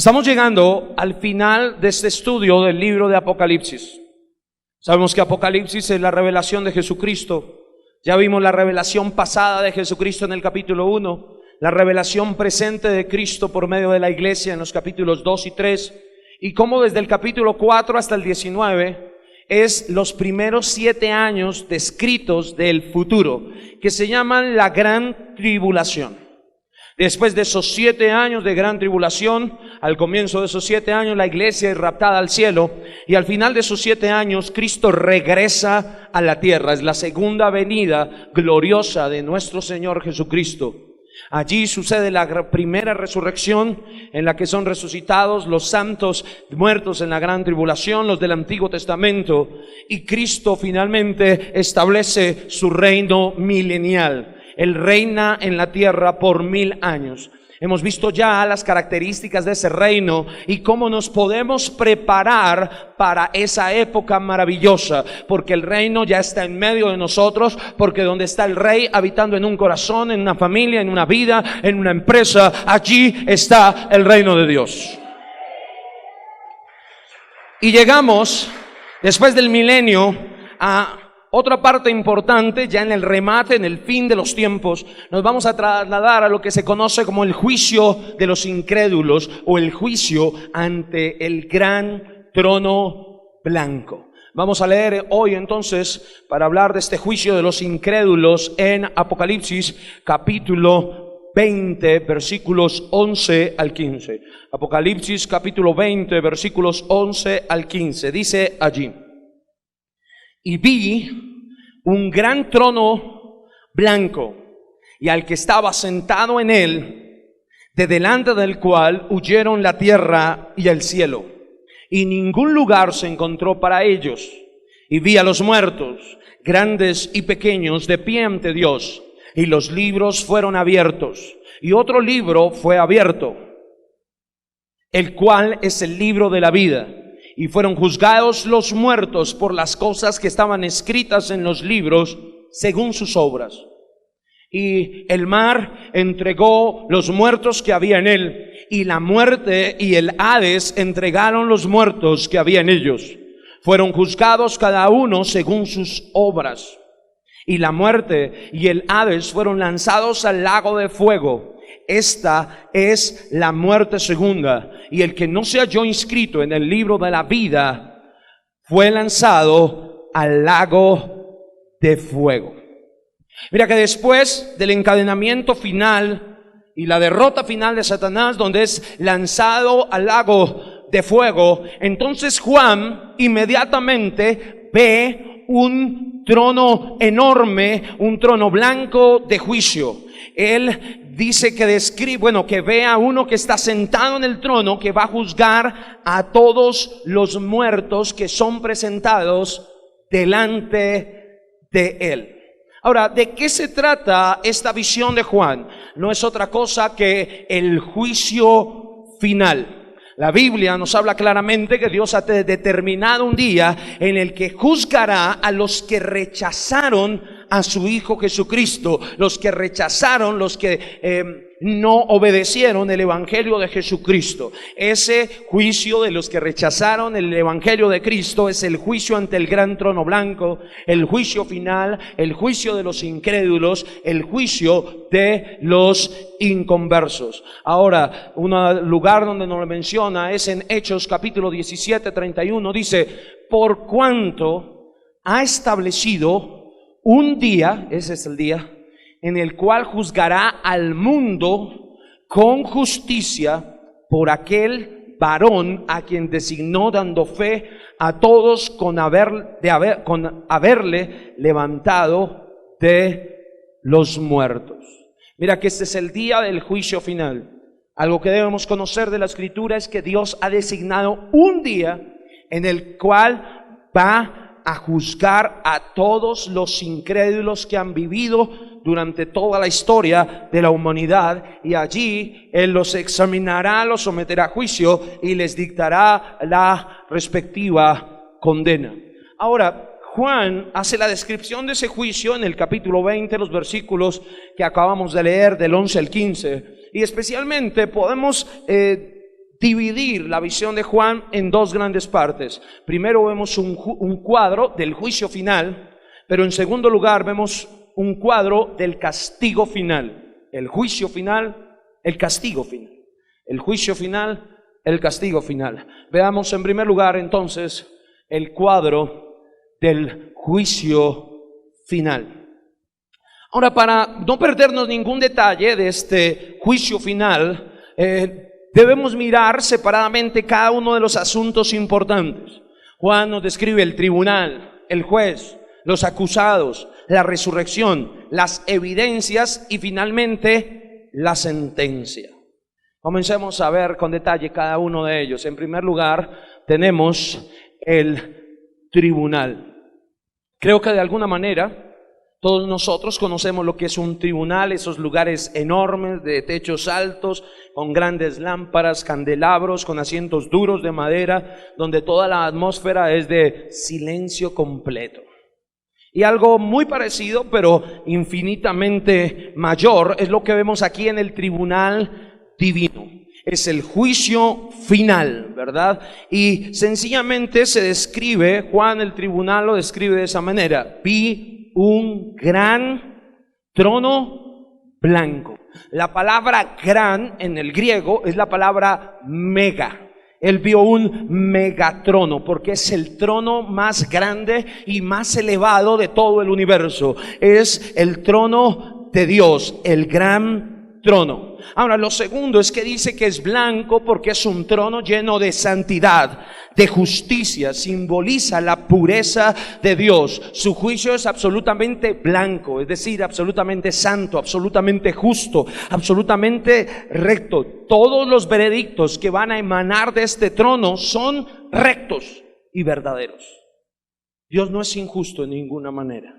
Estamos llegando al final de este estudio del libro de Apocalipsis. Sabemos que Apocalipsis es la revelación de Jesucristo. Ya vimos la revelación pasada de Jesucristo en el capítulo 1, la revelación presente de Cristo por medio de la iglesia en los capítulos 2 y 3, y cómo desde el capítulo 4 hasta el 19 es los primeros 7 años descritos del futuro, que se llaman la gran tribulación. Después de esos 7 años de gran tribulación, al comienzo de esos 7 años la iglesia es raptada al cielo, y al final de esos 7 años Cristo regresa a la tierra. Es la segunda venida gloriosa de nuestro Señor Jesucristo. Allí sucede la primera resurrección, en la que son resucitados los santos muertos en la gran tribulación, los del Antiguo Testamento, y Cristo finalmente establece su reino milenial. Él reina en la tierra por 1000 años. Hemos visto ya las características de ese reino y cómo nos podemos preparar para esa época maravillosa, porque el reino ya está en medio de nosotros, porque donde está el rey habitando en un corazón, en una familia, en una vida, en una empresa, allí está el reino de Dios. Y llegamos, después del milenio, a otra parte importante. Ya en el remate, en el fin de los tiempos, nos vamos a trasladar a lo que se conoce como el juicio de los incrédulos, o el juicio ante el gran trono blanco. Vamos a leer hoy entonces, para hablar de este juicio de los incrédulos, en Apocalipsis capítulo 20, versículos 11 al 15. Apocalipsis capítulo 20, versículos 11 al 15. Dice allí: y vi un gran trono blanco, y al que estaba sentado en él, de delante del cual huyeron la tierra y el cielo, y ningún lugar se encontró para ellos. Y vi a los muertos, grandes y pequeños, de pie ante Dios, y los libros fueron abiertos, y otro libro fue abierto, el cual es el libro de la vida. Y fueron juzgados los muertos por las cosas que estaban escritas en los libros, según sus obras. Y el mar entregó los muertos que había en él, y la muerte y el Hades entregaron los muertos que había en ellos. Fueron juzgados cada uno según sus obras. Y la muerte y el Hades fueron lanzados al lago de fuego. Esta es la muerte segunda, y el que no se halló inscrito en el libro de la vida fue lanzado al lago de fuego. Mira que después del encadenamiento final y la derrota final de Satanás, donde es lanzado al lago de fuego, entonces Juan inmediatamente ve un trono enorme, un trono blanco de juicio. Él dice que que ve a uno que está sentado en el trono, que va a juzgar a todos los muertos que son presentados delante de él. Ahora, ¿de qué se trata esta visión de Juan? No es otra cosa que el juicio final. La Biblia nos habla claramente que Dios ha determinado un día en el que juzgará a los que rechazaron a su Hijo Jesucristo, los que rechazaron, los que no obedecieron el Evangelio de Jesucristo. Ese juicio de los que rechazaron el Evangelio de Cristo es el juicio ante el gran trono blanco, el juicio final, el juicio de los incrédulos, el juicio de los inconversos. Ahora, un lugar donde nos lo menciona es en Hechos capítulo 17, 31. Dice: por cuanto ha establecido un día, ese es el día, en el cual juzgará al mundo con justicia por aquel varón a quien designó, dando fe a todos con haberle levantado de los muertos. Mira que este es el día del juicio final. Algo que debemos conocer de la Escritura es que Dios ha designado un día en el cual va a juzgar a todos los incrédulos que han vivido durante toda la historia de la humanidad, y allí Él los examinará, los someterá a juicio y les dictará la respectiva condena. Ahora, Juan hace la descripción de ese juicio en el capítulo 20, los versículos que acabamos de leer del 11 al 15, y especialmente podemos dividir la visión de Juan en dos grandes partes. Primero vemos un cuadro del juicio final, pero en segundo lugar vemos un cuadro del castigo final. El juicio final, el castigo final. El juicio final, el castigo final. Veamos en primer lugar entonces el cuadro del juicio final. Ahora, para no perdernos ningún detalle de este juicio final, debemos mirar separadamente cada uno de los asuntos importantes. Juan nos describe el tribunal, el juez, los acusados, la resurrección, las evidencias y finalmente la sentencia. Comencemos a ver con detalle cada uno de ellos. En primer lugar, tenemos el tribunal. Creo que de alguna manera todos nosotros conocemos lo que es un tribunal, esos lugares enormes de techos altos, con grandes lámparas, candelabros, con asientos duros de madera, donde toda la atmósfera es de silencio completo. Y algo muy parecido, pero infinitamente mayor, es lo que vemos aquí en el tribunal divino. Es el juicio final, ¿verdad? Y sencillamente se describe, Juan el tribunal lo describe de esa manera: vi un gran trono blanco. La palabra gran en el griego es la palabra mega. Él vio un megatrono porque es el trono más grande y más elevado de todo el universo. Es el trono de Dios, el gran trono. Ahora, lo segundo es que dice que es blanco porque es un trono lleno de santidad, de justicia, simboliza la pureza de Dios. Su juicio es absolutamente blanco, es decir, absolutamente santo, absolutamente justo, absolutamente recto. Todos los veredictos que van a emanar de este trono son rectos y verdaderos. Dios no es injusto en ninguna manera.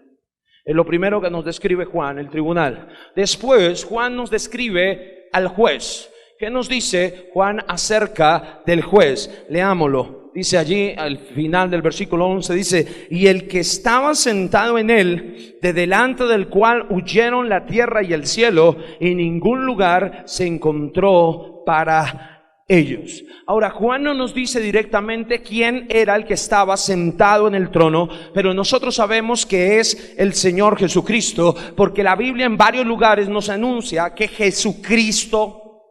Es lo primero que nos describe Juan, el tribunal. Después, Juan nos describe al juez. ¿Qué nos dice Juan acerca del juez? Leámoslo. Dice allí al final del versículo 11, dice: y el que estaba sentado en él, de delante del cual huyeron la tierra y el cielo, y ningún lugar se encontró para ellos. Ahora, Juan no nos dice directamente quién era el que estaba sentado en el trono, pero nosotros sabemos que es el Señor Jesucristo, porque la Biblia en varios lugares nos anuncia que Jesucristo,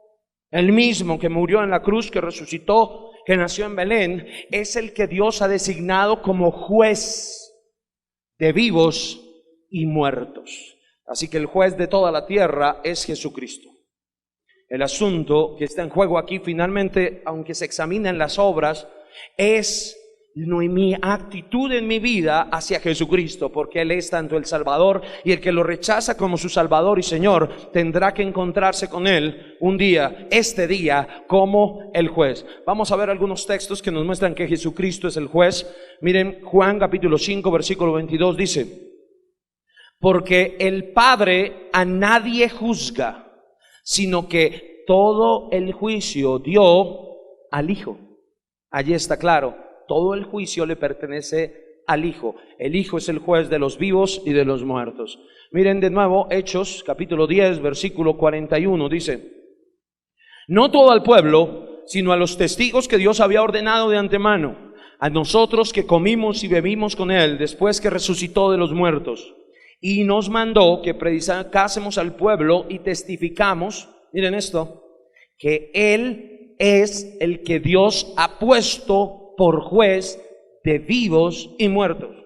el mismo que murió en la cruz, que resucitó, que nació en Belén, es el que Dios ha designado como juez de vivos y muertos. Así que el juez de toda la tierra es Jesucristo. El asunto que está en juego aquí finalmente, aunque se examinen las obras, es mi actitud en mi vida hacia Jesucristo, porque Él es tanto el Salvador, y el que lo rechaza como su Salvador y Señor tendrá que encontrarse con Él un día, este día, como el juez. Vamos a ver algunos textos que nos muestran que Jesucristo es el juez. Miren, Juan capítulo 5 versículo 22 dice: porque el Padre a nadie juzga, sino que todo el juicio dio al Hijo. Allí está claro, todo el juicio le pertenece al Hijo. El Hijo es el juez de los vivos y de los muertos. Miren de nuevo Hechos capítulo 10 versículo 41, dice: no todo al pueblo, sino a los testigos que Dios había ordenado de antemano, a nosotros que comimos y bebimos con Él después que resucitó de los muertos. Y nos mandó que predicásemos al pueblo y testificamos, miren esto, que Él es el que Dios ha puesto por juez de vivos y muertos.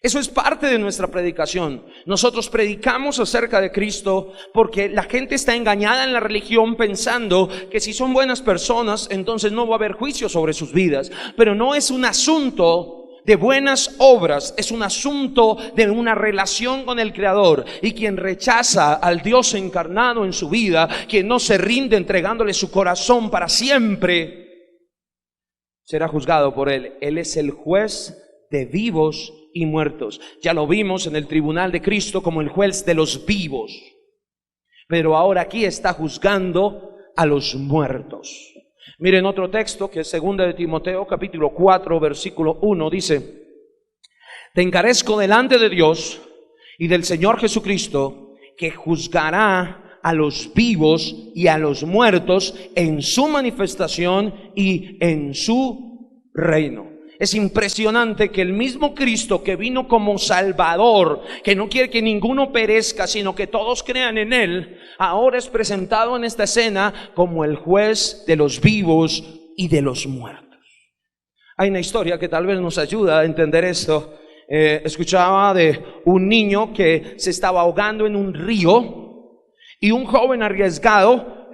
Eso es parte de nuestra predicación. Nosotros predicamos acerca de Cristo porque la gente está engañada en la religión pensando que si son buenas personas, entonces no va a haber juicio sobre sus vidas. Pero no es un asunto de buenas obras, es un asunto de una relación con el Creador. Y quien rechaza al Dios encarnado en su vida, quien no se rinde entregándole su corazón para siempre, será juzgado por Él. Él es el juez de vivos y muertos. Ya lo vimos en el tribunal de Cristo como el juez de los vivos, pero ahora aquí está juzgando a los muertos. Miren otro texto que es 2 de Timoteo capítulo 4 versículo 1, dice: te encarezco delante de Dios y del Señor Jesucristo, que juzgará a los vivos y a los muertos en su manifestación y en su reino. Es impresionante que el mismo Cristo que vino como Salvador, que no quiere que ninguno perezca, sino que todos crean en Él, ahora es presentado en esta escena como el juez de los vivos y de los muertos. Hay una historia que tal vez nos ayuda a entender esto. Escuchaba de un niño que se estaba ahogando en un río y un joven arriesgado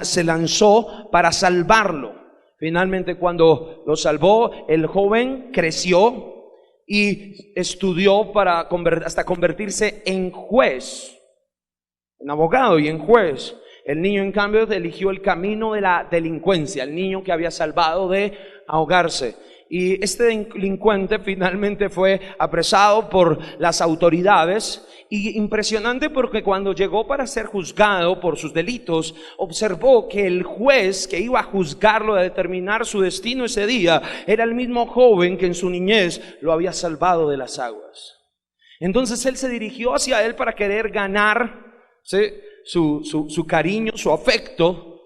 se lanzó para salvarlo. Finalmente, cuando lo salvó, el joven creció y estudió hasta convertirse en juez, en abogado y en juez. El niño, en cambio, eligió el camino de la delincuencia, el niño que había salvado de ahogarse. Y este delincuente finalmente fue apresado por las autoridades. Y impresionante, porque cuando llegó para ser juzgado por sus delitos, observó que el juez que iba a juzgarlo, a determinar su destino ese día, era el mismo joven que en su niñez lo había salvado de las aguas. Entonces él se dirigió hacia él para querer ganar, ¿sí?, su cariño, su afecto.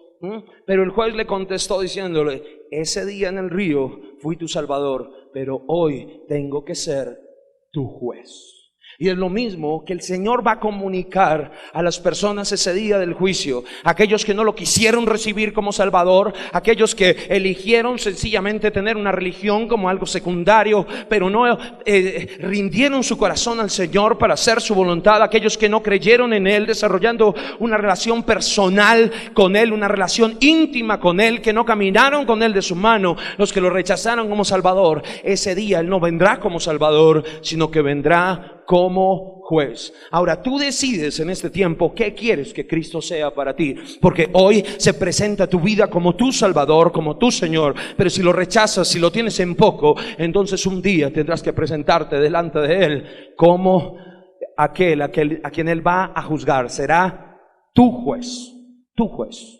Pero el juez le contestó diciéndole: ese día en el río fui tu salvador, pero hoy tengo que ser tu juez. Y es lo mismo que el Señor va a comunicar a las personas ese día del juicio. Aquellos que no lo quisieron recibir como Salvador, aquellos que eligieron sencillamente tener una religión como algo secundario, pero no rindieron su corazón al Señor para hacer su voluntad. Aquellos que no creyeron en Él, desarrollando una relación personal con Él, una relación íntima con Él, que no caminaron con Él de su mano. Los que lo rechazaron como Salvador, ese día Él no vendrá como Salvador, sino que vendrá como juez. Ahora tú decides en este tiempo qué quieres que Cristo sea para ti, porque hoy se presenta tu vida como tu Salvador, como tu Señor. Pero si lo rechazas, si lo tienes en poco, entonces un día tendrás que presentarte delante de Él como aquel a quien Él va a juzgar. Será tu juez, tu juez.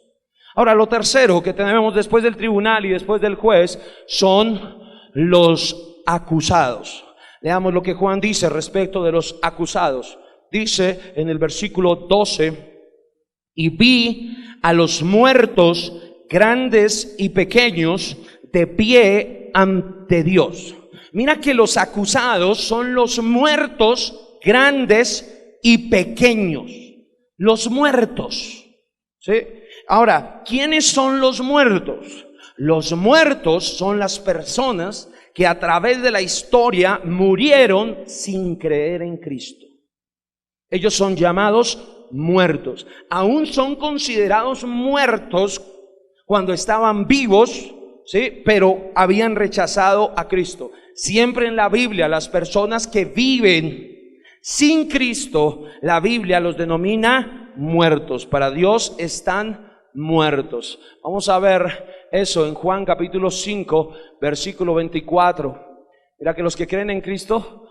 Ahora, lo tercero que tenemos después del tribunal y después del juez son los acusados. Leamos lo que Juan dice respecto de los acusados. Dice en el versículo 12: y vi a los muertos, grandes y pequeños, de pie ante Dios. Mira que los acusados son los muertos, grandes y pequeños. Los muertos, ¿sí? Ahora, ¿quiénes son los muertos? Los muertos son las personas que a través de la historia murieron sin creer en Cristo. Ellos son llamados muertos. Aún son considerados muertos cuando estaban vivos, ¿sí?, pero habían rechazado a Cristo. Siempre en la Biblia, las personas que viven sin Cristo, la Biblia los denomina muertos. Para Dios están muertos. Vamos a ver eso en Juan capítulo 5, versículo 24. Mira que los que creen en Cristo,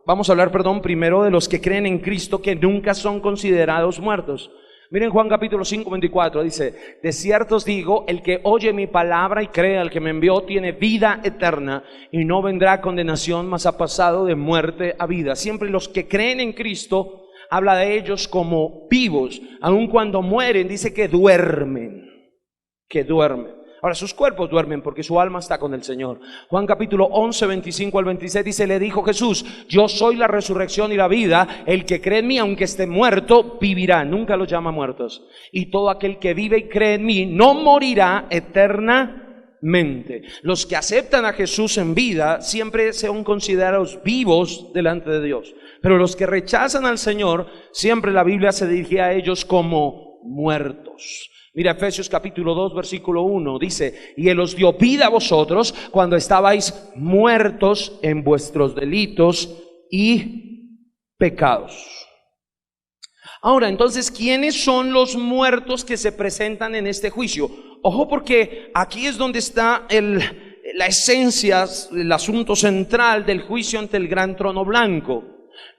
vamos a hablar, primero de los que creen en Cristo, que nunca son considerados muertos. Miren Juan capítulo 5, 24, dice: de cierto os digo, el que oye mi palabra y cree al que me envió tiene vida eterna y no vendrá a condenación, mas ha pasado de muerte a vida. Siempre los que creen en Cristo, habla de ellos como vivos. Aun cuando mueren, dice que duermen. Ahora, sus cuerpos duermen porque su alma está con el Señor. Juan capítulo 11, 25 al 26 dice: le dijo Jesús: yo soy la resurrección y la vida. El que cree en mí, aunque esté muerto, vivirá. Nunca los llama muertos. Y todo aquel que vive y cree en mí no morirá eternamente. Los que aceptan a Jesús en vida siempre son considerados vivos delante de Dios. Pero los que rechazan al Señor, siempre la Biblia se dirige a ellos como muertos. Mira Efesios capítulo 2, versículo 1, dice: y Él os dio vida a vosotros cuando estabais muertos en vuestros delitos y pecados. Ahora, entonces, ¿quiénes son los muertos que se presentan en este juicio? Ojo, porque aquí es donde está la esencia, el asunto central del juicio ante el gran trono blanco.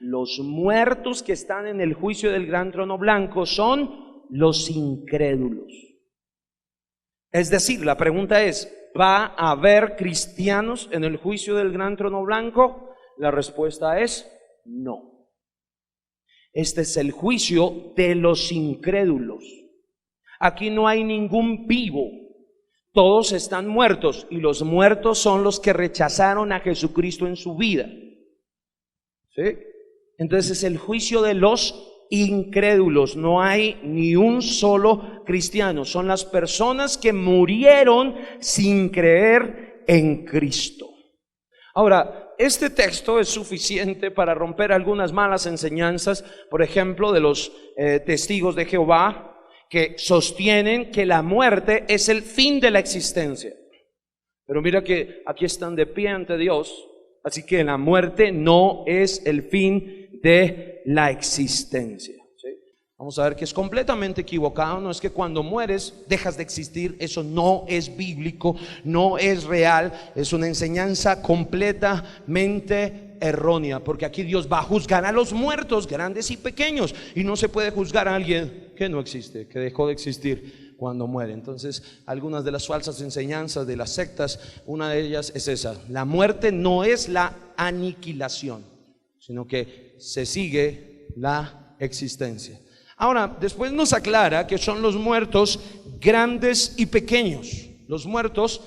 Los muertos que están en el juicio del gran trono blanco son los incrédulos. Es decir, la pregunta es: ¿va a haber cristianos en el juicio del gran trono blanco? La respuesta es no. Este es el juicio de los incrédulos. Aquí no hay ningún vivo. Todos están muertos, y los muertos son los que rechazaron a Jesucristo en su vida. ¿Sí? Entonces es el juicio de los incrédulos. No hay ni un solo cristiano. Son las personas que murieron sin creer en Cristo. Ahora, este texto es suficiente para romper algunas malas enseñanzas, por ejemplo, de los testigos de Jehová, que sostienen que la muerte es el fin de la existencia. Pero mira que aquí están de pie ante Dios, así que la muerte no es el fin de la existencia. ¿Sí? Vamos a ver que es completamente equivocado. No es que cuando mueres dejas de existir. Eso no es bíblico, no es real. Es una enseñanza completamente errónea, porque aquí Dios va a juzgar a los muertos, grandes y pequeños, y no se puede juzgar a alguien que no existe, que dejó de existir cuando muere. Entonces, algunas de las falsas enseñanzas de las sectas, una de ellas es esa: la muerte no es la aniquilación, sino que se sigue la existencia. Ahora, después nos aclara que son los muertos grandes y pequeños, los muertos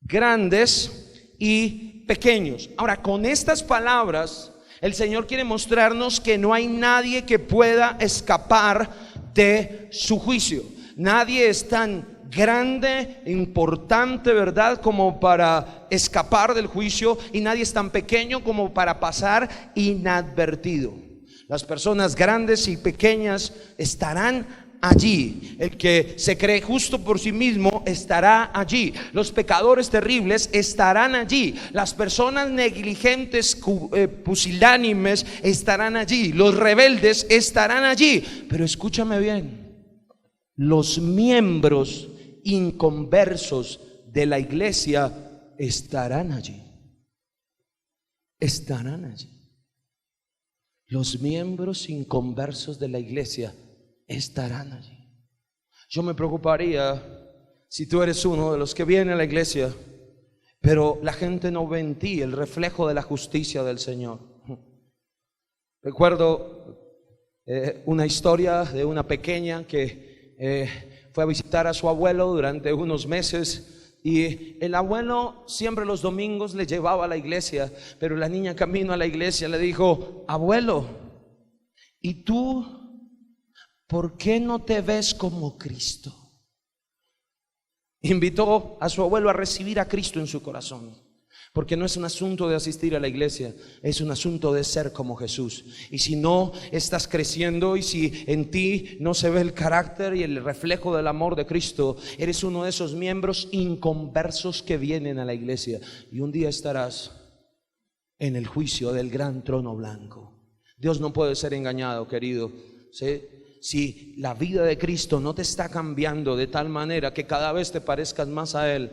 grandes y pequeños. Ahora, con estas palabras, el Señor quiere mostrarnos que no hay nadie que pueda escapar de su juicio. Nadie es tan grande, importante, ¿verdad?, como para escapar del juicio, y nadie es tan pequeño como para pasar inadvertido. Las personas grandes y pequeñas estarán allí. El que se cree justo por sí mismo estará allí. Los pecadores terribles estarán allí. Las personas negligentes, pusilánimes, estarán allí. Los rebeldes estarán allí. Pero escúchame bien: los miembros inconversos de la iglesia estarán allí. Estarán allí. Los miembros inconversos de la iglesia estarán allí. Yo me preocuparía si tú eres uno de los que viene a la iglesia, pero la gente no ve en ti el reflejo de la justicia del Señor. Recuerdo una historia de una pequeña que fue a visitar a su abuelo durante unos meses, y el abuelo siempre los domingos le llevaba a la iglesia, pero la niña camino a la iglesia le dijo: abuelo, ¿y tú por qué no te ves como Cristo? Invitó a su abuelo a recibir a Cristo en su corazón, porque no es un asunto de asistir a la iglesia, es un asunto de ser como Jesús. Y si no estás creciendo, y si en ti no se ve el carácter y el reflejo del amor de Cristo, eres uno de esos miembros inconversos que vienen a la iglesia, y un día estarás en el juicio del gran trono blanco. Dios no puede ser engañado, querido. ¿Sí? Si la vida de Cristo no te está cambiando de tal manera que cada vez te parezcas más a Él,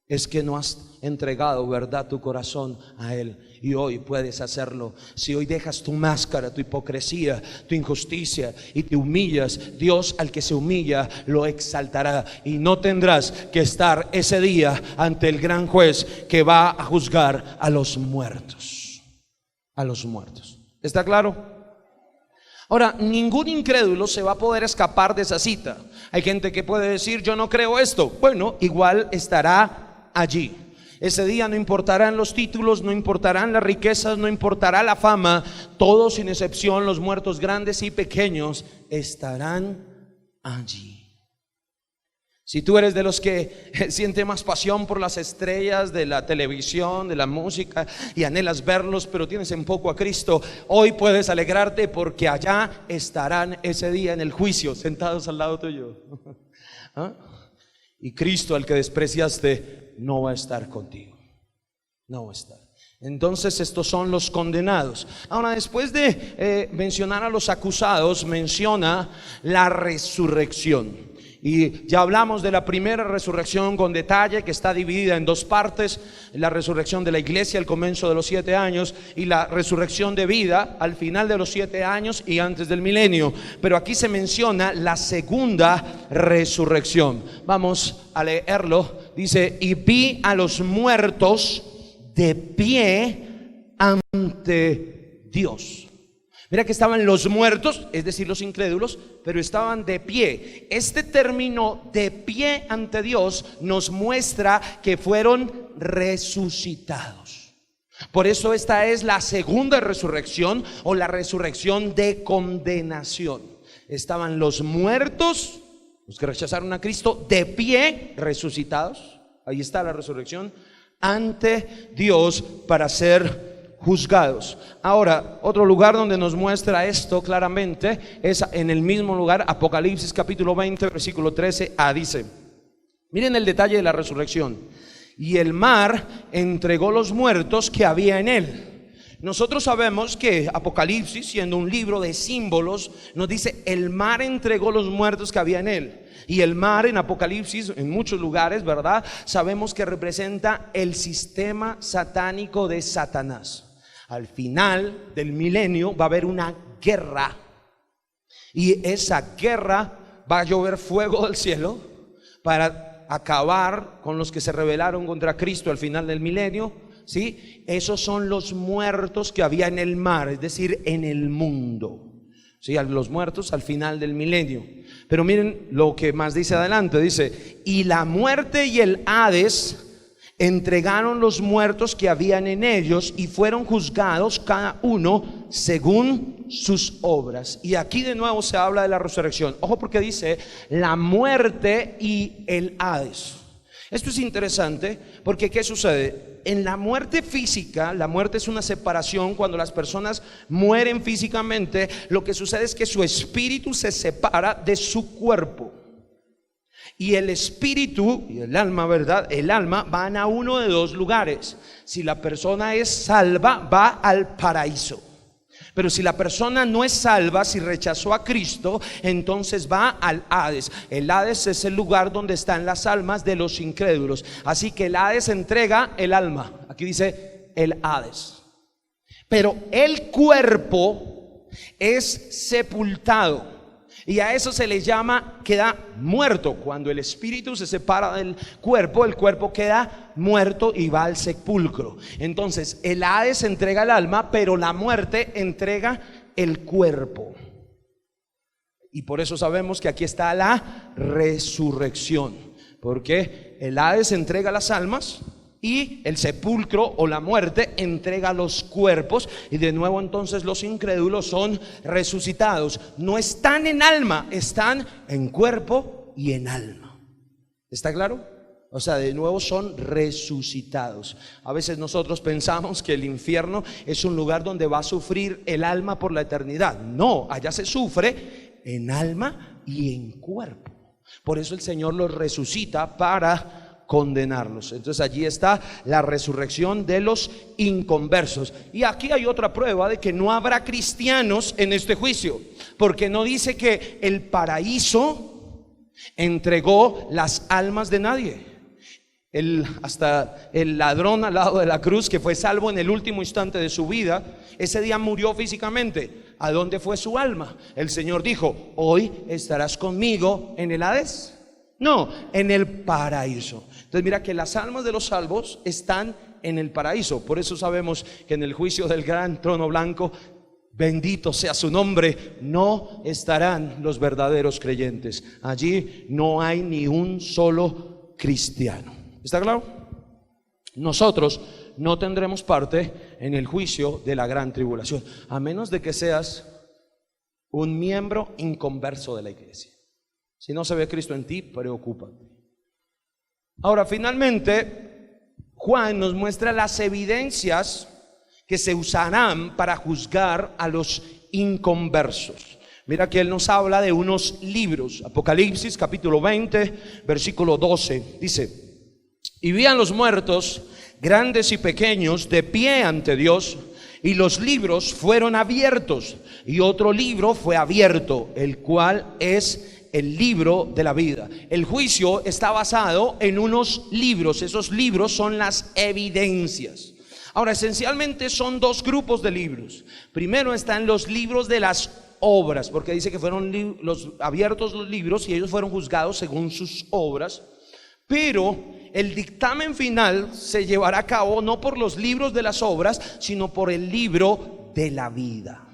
es que no has entregado, ¿verdad?, tu corazón a Él. Y hoy puedes hacerlo. Si hoy dejas tu máscara, tu hipocresía, tu injusticia, y te humillas, Dios al que se humilla lo exaltará, y no tendrás que estar ese día ante el gran juez que va a juzgar a los muertos. A los muertos. ¿Está claro? Ahora, ningún incrédulo se va a poder escapar de esa cita. Hay gente que puede decir: yo no creo esto. Bueno, igual estará allí. Ese día no importarán los títulos, no importarán las riquezas, no importará la fama. Todos sin excepción, los muertos grandes y pequeños, estarán allí. Si tú eres de los que siente más pasión por las estrellas de la televisión, de la música, y anhelas verlos, pero tienes en poco a Cristo, hoy puedes alegrarte, porque allá estarán ese día en el juicio, sentados al lado tuyo. ¿Ah? Y Cristo, al que despreciaste, no va a estar contigo. No va a estar. Entonces estos son los condenados. Ahora, después de mencionar a los acusados, menciona la resurrección. Y ya hablamos de la primera resurrección con detalle, que está dividida en dos partes: la resurrección de la iglesia al comienzo de los 7 años, y la resurrección de vida al final de los 7 años y antes del milenio. Pero aquí se menciona la segunda resurrección. Vamos a leerlo. Dice: y vi a los muertos de pie ante Dios. Mira que estaban los muertos, es decir, los incrédulos, pero estaban de pie. Este término de pie ante Dios nos muestra que fueron resucitados. Por eso esta es la segunda resurrección, o la resurrección de condenación. Estaban los muertos, los que rechazaron a Cristo, de pie, resucitados. Ahí está la resurrección ante Dios para ser juzgados. Ahora, otro lugar donde nos muestra esto claramente es en el mismo lugar, Apocalipsis capítulo 20, versículo 13a, dice: miren el detalle de la resurrección. Y el mar entregó los muertos que había en él. Nosotros sabemos que Apocalipsis, siendo un libro de símbolos, nos dice: el mar entregó los muertos que había en él. Y el mar en Apocalipsis, en muchos lugares, ¿verdad?, sabemos que representa el sistema satánico de Satanás. Al final del milenio va a haber una guerra, y esa guerra va a llover fuego del cielo para acabar con los que se rebelaron contra Cristo al final del milenio, ¿sí? Esos son los muertos que había en el mar, es decir, en el mundo, ¿sí? Los muertos al final del milenio. Pero miren lo que más dice adelante, dice: y la muerte y el Hades entregaron los muertos que habían en ellos, y fueron juzgados cada uno según sus obras. Y aquí de nuevo se habla de la resurrección. Ojo, porque dice la muerte y el Hades. Esto es interesante porque ¿qué sucede? En la muerte física, la muerte es una separación. Cuando las personas mueren físicamente, lo que sucede es que su espíritu se separa de su cuerpo. Y el espíritu y el alma, ¿verdad? El alma van a uno de dos lugares. Si la persona es salva, va al paraíso. Pero si la persona no es salva, si rechazó a Cristo, entonces va al Hades. El Hades es el lugar donde están las almas de los incrédulos. Así que el Hades entrega el alma. Aquí dice el Hades. Pero el cuerpo es sepultado. Y a eso se le llama, queda muerto. Cuando el espíritu se separa del cuerpo, el cuerpo queda muerto y va al sepulcro. Entonces el Hades entrega el alma, pero la muerte entrega el cuerpo. Y por eso sabemos que aquí está la resurrección, porque el Hades entrega las almas y el sepulcro o la muerte entrega los cuerpos. Y de nuevo entonces los incrédulos son resucitados. No están en alma, están en cuerpo y en alma. ¿Está claro? O sea, de nuevo son resucitados. A veces nosotros pensamos que el infierno es un lugar donde va a sufrir el alma por la eternidad. No, allá se sufre en alma y en cuerpo. Por eso el Señor los resucita para condenarlos. Entonces allí está la resurrección de los inconversos. Y aquí hay otra prueba de que no habrá cristianos en este juicio, porque no dice que el paraíso entregó las almas de nadie. Hasta el ladrón al lado de la cruz, que fue salvo en el último instante de su vida, ese día murió físicamente. ¿A dónde fue su alma? El Señor dijo: hoy estarás conmigo en el Hades. No, en el paraíso. Entonces mira que las almas de los salvos están en el paraíso. Por eso sabemos que en el juicio del gran trono blanco, bendito sea su nombre, no estarán los verdaderos creyentes. Allí no hay ni un solo cristiano. ¿Está claro? Nosotros no tendremos parte en el juicio de la gran tribulación, a menos de que seas un miembro inconverso de la iglesia. Si no se ve Cristo en ti, preocúpate. Ahora, finalmente, Juan nos muestra las evidencias que se usarán para juzgar a los inconversos. Mira que él nos habla de unos libros. Apocalipsis capítulo 20, versículo 12, dice: y vi a los muertos, grandes y pequeños, de pie ante Dios, y los libros fueron abiertos, y otro libro fue abierto, el cual es el libro de la vida. El juicio está basado en unos libros. Esos libros son las evidencias. Ahora, esencialmente son dos grupos de libros. Primero están los libros de las obras, porque dice que fueron abiertos los libros y ellos fueron juzgados según sus obras. Pero el dictamen final se llevará a cabo no por los libros de las obras, sino por el libro de la vida.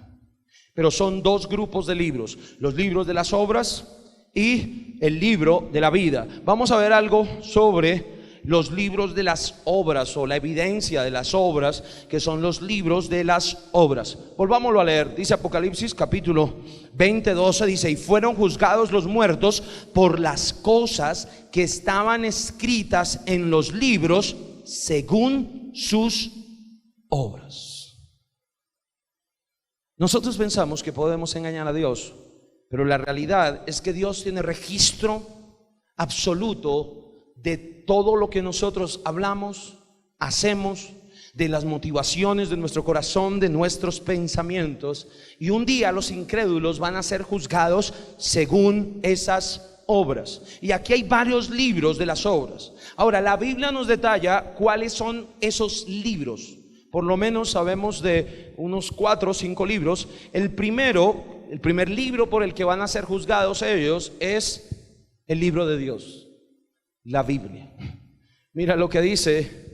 Pero son dos grupos de libros: los libros de las obras y el libro de la vida. Vamos a ver algo sobre los libros de las obras, o la evidencia de las obras, que son los libros de las obras. Volvámoslo a leer. Dice Apocalipsis capítulo 20, 12, dice: y fueron juzgados los muertos por las cosas que estaban escritas en los libros según sus obras. Nosotros pensamos que podemos engañar a Dios, pero la realidad es que Dios tiene registro absoluto de todo lo que nosotros hablamos, hacemos, de las motivaciones de nuestro corazón, de nuestros pensamientos. Y un día los incrédulos van a ser juzgados según esas obras. Y aquí hay varios libros de las obras. Ahora, la Biblia nos detalla cuáles son esos libros. Por lo menos sabemos de unos 4 o 5 libros. El primer libro por el que van a ser juzgados ellos es el libro de Dios, la Biblia. Mira lo que dice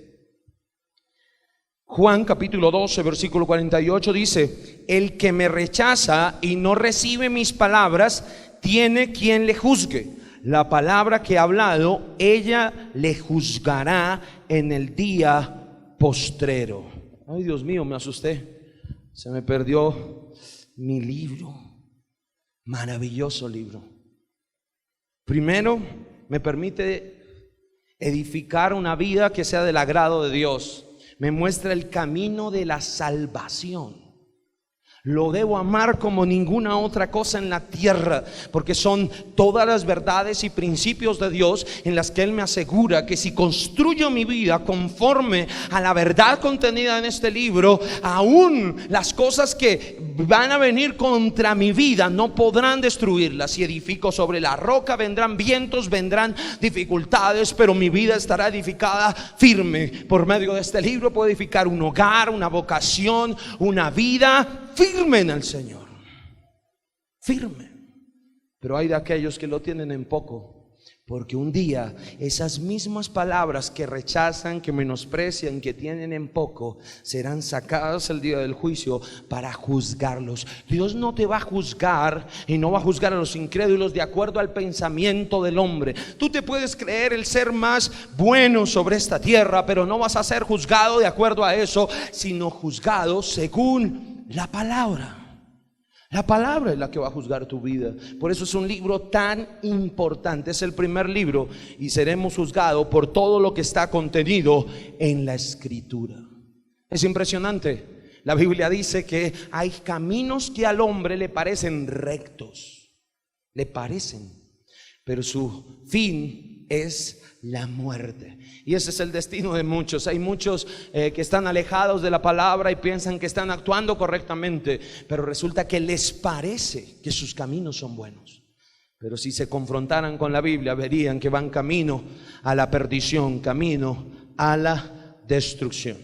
Juan capítulo 12 versículo 48, dice: el que me rechaza y no recibe mis palabras tiene quien le juzgue. La palabra que he hablado, ella le juzgará en el día postrero. Ay, Dios mío, me asusté. Se me perdió mi libro. Maravilloso libro. Primero, me permite edificar una vida que sea del agrado de Dios. Me muestra el camino de la salvación. Lo debo amar como ninguna otra cosa en la tierra, porque son todas las verdades y principios de Dios en las que Él me asegura que si construyo mi vida conforme a la verdad contenida en este libro, aún las cosas que van a venir contra mi vida no podrán destruirla. Si edifico sobre la roca, vendrán vientos, vendrán dificultades, pero mi vida estará edificada firme. Por medio de este libro puedo edificar un hogar, una vocación, una vida firme en el Señor, firme. Pero hay de aquellos que lo tienen en poco, porque un día esas mismas palabras que rechazan, que menosprecian, que tienen en poco, serán sacadas el día del juicio para juzgarlos. Dios no te va a juzgar, y no va a juzgar a los incrédulos de acuerdo al pensamiento del hombre. Tú te puedes creer el ser más bueno sobre esta tierra, pero no vas a ser juzgado de acuerdo a eso, sino juzgado según la palabra. La palabra es la que va a juzgar tu vida. Por eso es un libro tan importante. Es el primer libro y seremos juzgados por todo lo que está contenido en la Escritura. Es impresionante. La Biblia dice que hay caminos que al hombre le parecen rectos, le parecen, pero su fin es la muerte. Y ese es el destino de muchos. Hay muchos que están alejados de la palabra y piensan que están actuando correctamente, pero resulta que les parece que sus caminos son buenos. Pero si se confrontaran con la Biblia, verían que van camino a la perdición, camino a la destrucción.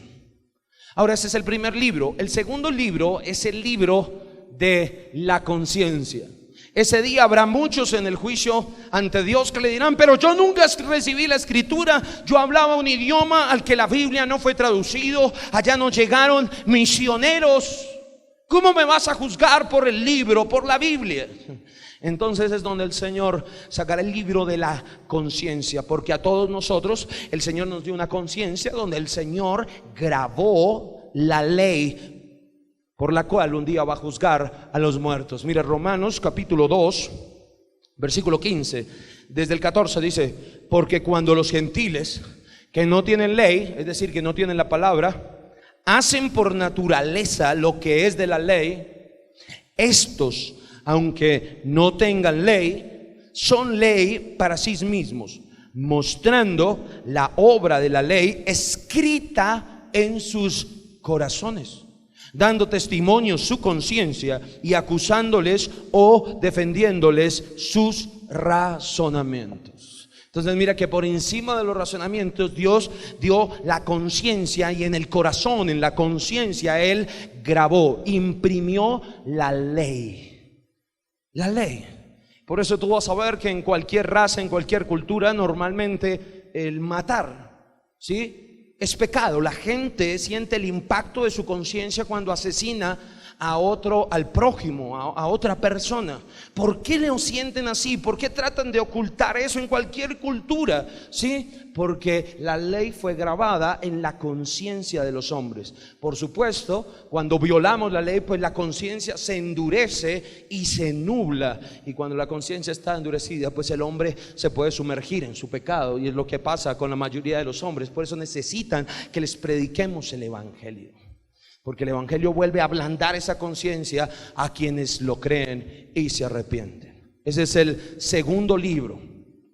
Ahora, ese es el primer libro. El segundo libro es el libro de la conciencia. Ese día habrá muchos en el juicio ante Dios que le dirán: pero yo nunca recibí la Escritura, yo hablaba un idioma al que la Biblia no fue traducido, allá no llegaron misioneros. ¿Cómo me vas a juzgar por el libro, por la Biblia? Entonces es donde el Señor sacará el libro de la conciencia, porque a todos nosotros el Señor nos dio una conciencia donde el Señor grabó la ley por la cual un día va a juzgar a los muertos. Mira, Romanos capítulo 2 versículo 15, desde el 14 dice: porque cuando los gentiles que no tienen ley, es decir, que no tienen la palabra, hacen por naturaleza lo que es de la ley, estos, aunque no tengan ley, son ley para sí mismos, mostrando la obra de la ley escrita en sus corazones, dando testimonio su conciencia y acusándoles o defendiéndoles sus razonamientos. Entonces mira que por encima de los razonamientos Dios dio la conciencia, y en el corazón, en la conciencia, Él grabó, imprimió la ley. La ley. Por eso tú vas a ver que en cualquier raza, en cualquier cultura, normalmente el matar, ¿sí?, es pecado. La gente siente el impacto de su conciencia cuando asesina a otro, al prójimo, a otra persona. ¿Por qué lo sienten así? ¿Por qué tratan de ocultar eso en cualquier cultura? ¿Sí? Porque la ley fue grabada en la conciencia de los hombres. Por supuesto, cuando violamos la ley, pues la conciencia se endurece y se nubla. Y cuando la conciencia está endurecida, pues el hombre se puede sumergir en su pecado. Y es lo que pasa con la mayoría de los hombres. Por eso necesitan que les prediquemos el evangelio. Porque el evangelio vuelve a ablandar esa conciencia a quienes lo creen y se arrepienten. Ese es el segundo libro.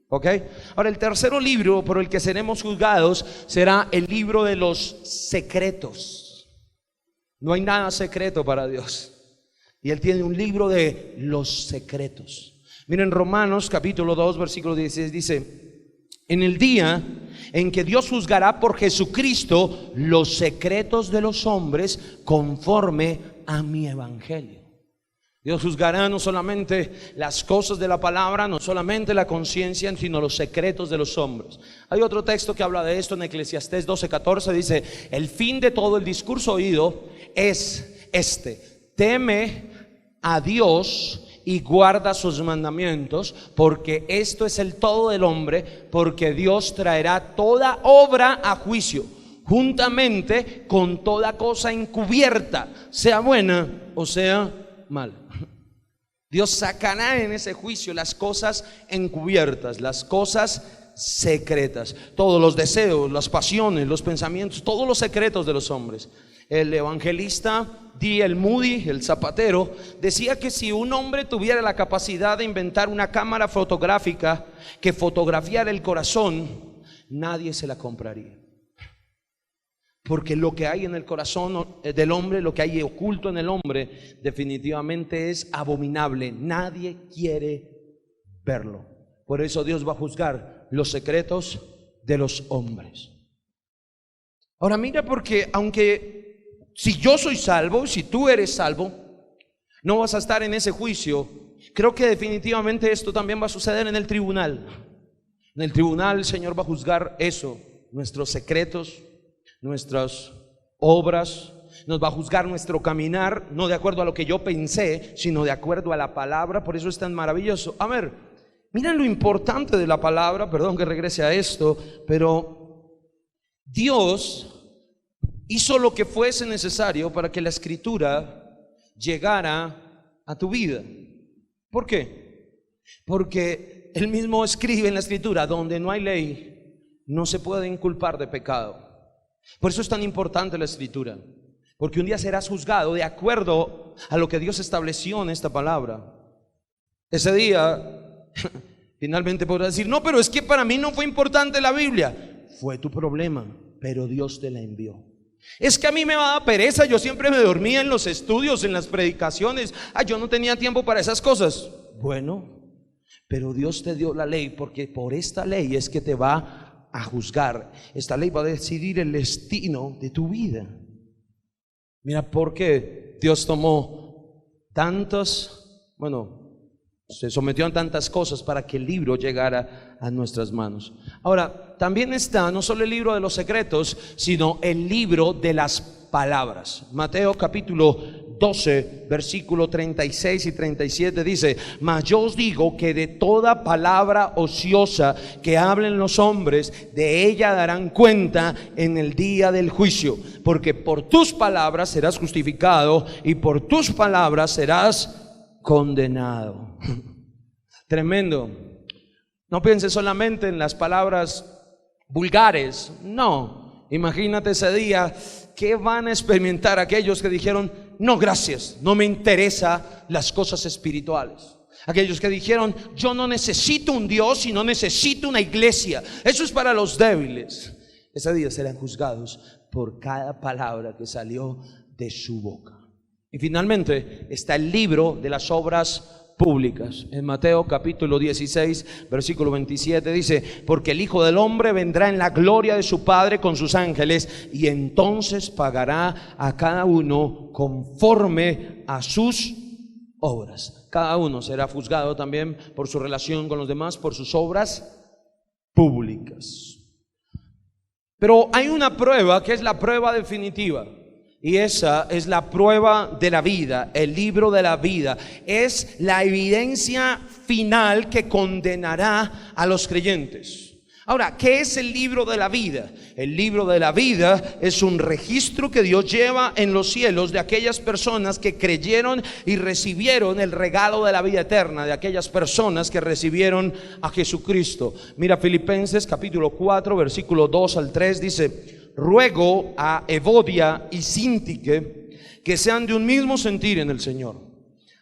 ¿Ok? Ahora, el tercer libro por el que seremos juzgados será el libro de los secretos. No hay nada secreto para Dios. Y Él tiene un libro de los secretos. Miren, Romanos capítulo 2, versículo 16 dice: en el día en que Dios juzgará por Jesucristo los secretos de los hombres conforme a mi evangelio. Dios juzgará no solamente las cosas de la palabra, no solamente la conciencia, sino los secretos de los hombres. Hay otro texto que habla de esto en Eclesiastés 12:14, dice: el fin de todo el discurso oído es este: teme a Dios y guarda sus mandamientos, porque esto es el todo del hombre, porque Dios traerá toda obra a juicio, juntamente con toda cosa encubierta, sea buena o sea mala. Dios sacará en ese juicio las cosas encubiertas, las cosas secretas, todos los deseos, las pasiones, los pensamientos, todos los secretos de los hombres. El evangelista D.L. Moody, el zapatero, decía que si un hombre tuviera la capacidad de inventar una cámara fotográfica que fotografiara el corazón, nadie se la compraría. Porque lo que hay en el corazón del hombre, lo que hay oculto en el hombre, definitivamente es abominable. Nadie quiere verlo. Por eso Dios va a juzgar los secretos de los hombres. Ahora mira, porque aunque si yo soy salvo, si tú eres salvo, no vas a estar en ese juicio. Creo que definitivamente esto también va a suceder en el tribunal. En el tribunal el Señor va a juzgar eso, nuestros secretos, nuestras obras. Nos va a juzgar nuestro caminar, no de acuerdo a lo que yo pensé, sino de acuerdo a la palabra. Por eso es tan maravilloso. A ver, miren lo importante de la palabra. Perdón que regrese a esto, pero Dios hizo lo que fuese necesario para que la escritura llegara a tu vida. ¿Por qué? Porque Él mismo escribe en la escritura: donde no hay ley, no se puede inculpar de pecado. Por eso es tan importante la escritura, porque un día serás juzgado de acuerdo a lo que Dios estableció en esta palabra. Ese día finalmente podrás decir: no, pero es que para mí no fue importante la Biblia. Fue tu problema, pero Dios te la envió. Es que a mí me va a dar pereza, yo siempre me dormía en los estudios, en las predicaciones, yo no tenía tiempo para esas cosas. Bueno, pero Dios te dio la ley, porque por esta ley es que te va a juzgar. Esta ley va a decidir el destino de tu vida. Mira, porque Dios tomó se sometió a tantas cosas para que el libro llegara a nuestras manos. Ahora, también está no solo el libro de los secretos, sino el libro de las palabras. Mateo capítulo 12, versículo 36 y 37 dice: mas yo os digo que de toda palabra ociosa que hablen los hombres, de ella darán cuenta en el día del juicio, porque por tus palabras serás justificado y por tus palabras serás condenado. Tremendo. No pienses solamente en las palabras vulgares. No, imagínate ese día. ¿Qué van a experimentar aquellos que dijeron: no, gracias, no me interesan las cosas espirituales? Aquellos que dijeron: yo no necesito un Dios y no necesito una iglesia, eso es para los débiles. Ese día serán juzgados por cada palabra que salió de su boca. Y finalmente está el libro de las obras públicas. En Mateo capítulo 16, versículo 27 dice: porque el Hijo del Hombre vendrá en la gloria de su Padre con sus ángeles, y entonces pagará a cada uno conforme a sus obras. Cada uno será juzgado también por su relación con los demás, por sus obras públicas. Pero hay una prueba que es la prueba definitiva. Y esa es la prueba de la vida, el libro de la vida. Es la evidencia final que condenará a los creyentes. Ahora, ¿qué es el libro de la vida? El libro de la vida es un registro que Dios lleva en los cielos de aquellas personas que creyeron y recibieron el regalo de la vida eterna, de aquellas personas que recibieron a Jesucristo. Mira, Filipenses capítulo 4, versículo 2 al 3 dice: ruego a Evodia y Síntique que sean de un mismo sentir en el Señor.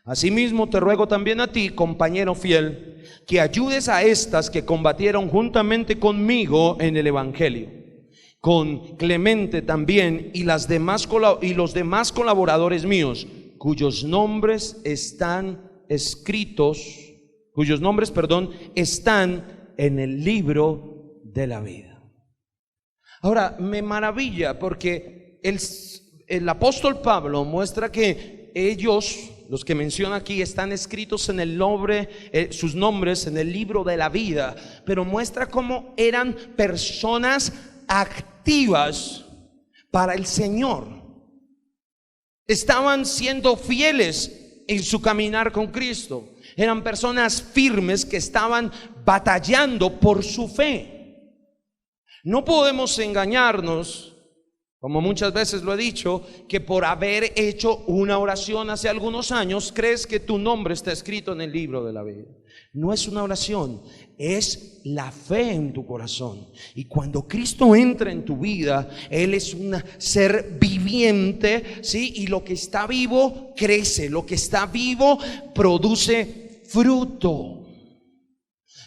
Asimismo te ruego también a ti, compañero fiel, que ayudes a estas que combatieron juntamente conmigo en el Evangelio, con Clemente también y los demás colaboradores míos, cuyos nombres están están en el libro de la vida. Ahora, me maravilla porque el apóstol Pablo muestra que ellos, los que menciona aquí, están escritos en el nombre, sus nombres en el libro de la vida, pero muestra cómo eran personas activas para el Señor. Estaban siendo fieles en su caminar con Cristo. Eran personas firmes que estaban batallando por su fe. No podemos engañarnos, como muchas veces lo he dicho, que por haber hecho una oración hace algunos años crees que tu nombre está escrito en el libro de la vida. No es una oración, es la fe en tu corazón. Y cuando Cristo entra en tu vida, Él es un ser viviente, ¿sí? Y lo que está vivo crece, lo que está vivo produce fruto.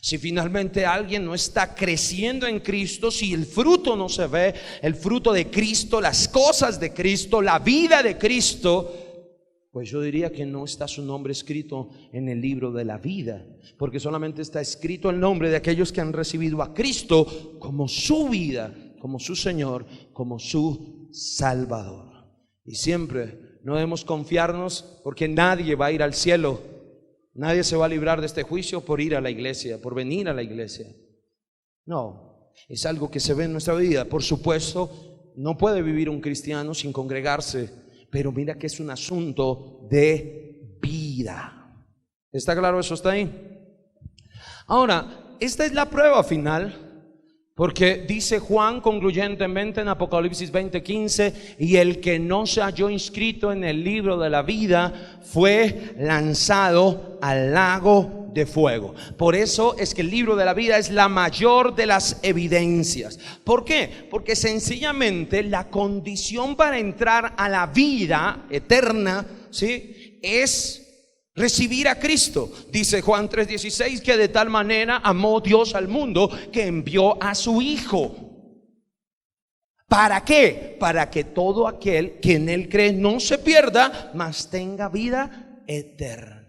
Si finalmente alguien no está creciendo en Cristo, si el fruto no se ve, el fruto de Cristo, las cosas de Cristo, la vida de Cristo, pues yo diría que no está su nombre escrito en el libro de la vida, porque solamente está escrito el nombre de aquellos que han recibido a Cristo como su vida, como su Señor, como su Salvador. Y siempre no debemos confiarnos, porque nadie va a ir al cielo. Nadie se va a librar de este juicio por ir a la iglesia, por venir a la iglesia. No, es algo que se ve en nuestra vida. Por supuesto, no puede vivir un cristiano sin congregarse, pero mira que es un asunto de vida. ¿Está claro eso? ¿Está ahí? Ahora, esta es la prueba final, porque dice Juan concluyentemente en Apocalipsis 20:15: y el que no se halló inscrito en el libro de la vida fue lanzado al lago de fuego. Por eso es que el libro de la vida es la mayor de las evidencias. ¿Por qué? Porque sencillamente la condición para entrar a la vida eterna, ¿sí?, es recibir a Cristo. Dice Juan 3:16 que de tal manera amó Dios al mundo que envió a su Hijo. ¿Para qué? Para que todo aquel que en Él cree no se pierda, mas tenga vida eterna.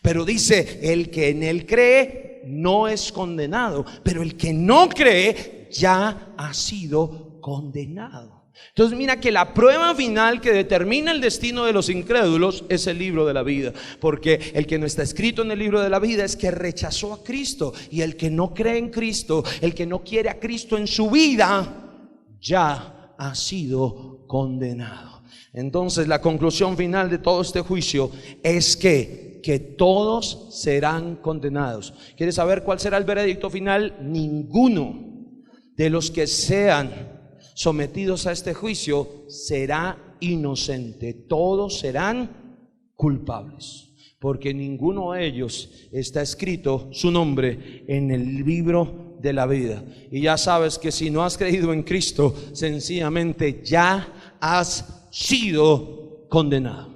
Pero dice, el que en Él cree no es condenado, pero el que no cree ya ha sido condenado. Entonces mira que la prueba final que determina el destino de los incrédulos es el libro de la vida, porque el que no está escrito en el libro de la vida es que rechazó a Cristo, y el que no cree en Cristo, el que no quiere a Cristo en su vida, ya ha sido condenado. Entonces la conclusión final de todo este juicio es que todos serán condenados. ¿Quieres saber cuál será el veredicto final? Ninguno de los que sean sometidos a este juicio será inocente. Todos serán culpables, porque ninguno de ellos está escrito su nombre en el libro de la vida. Y ya sabes que si no has creído en Cristo, sencillamente ya has sido condenado.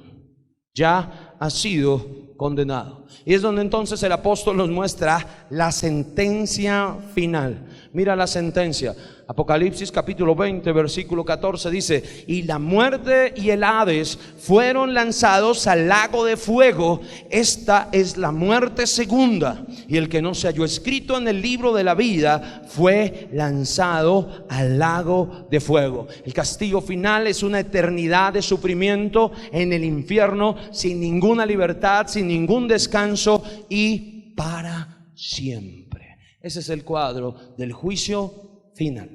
Ya has sido condenado. Y es donde entonces el apóstol nos muestra la sentencia final. Mira la sentencia. Apocalipsis capítulo 20 versículo 14 dice: y la muerte y el Hades fueron lanzados al lago de fuego. Esta es la muerte segunda, y el que no se halló escrito en el libro de la vida fue lanzado al lago de fuego. El castigo final es una eternidad de sufrimiento en el infierno, sin ninguna libertad, sin ningún descanso y para siempre. Ese es el cuadro del juicio final.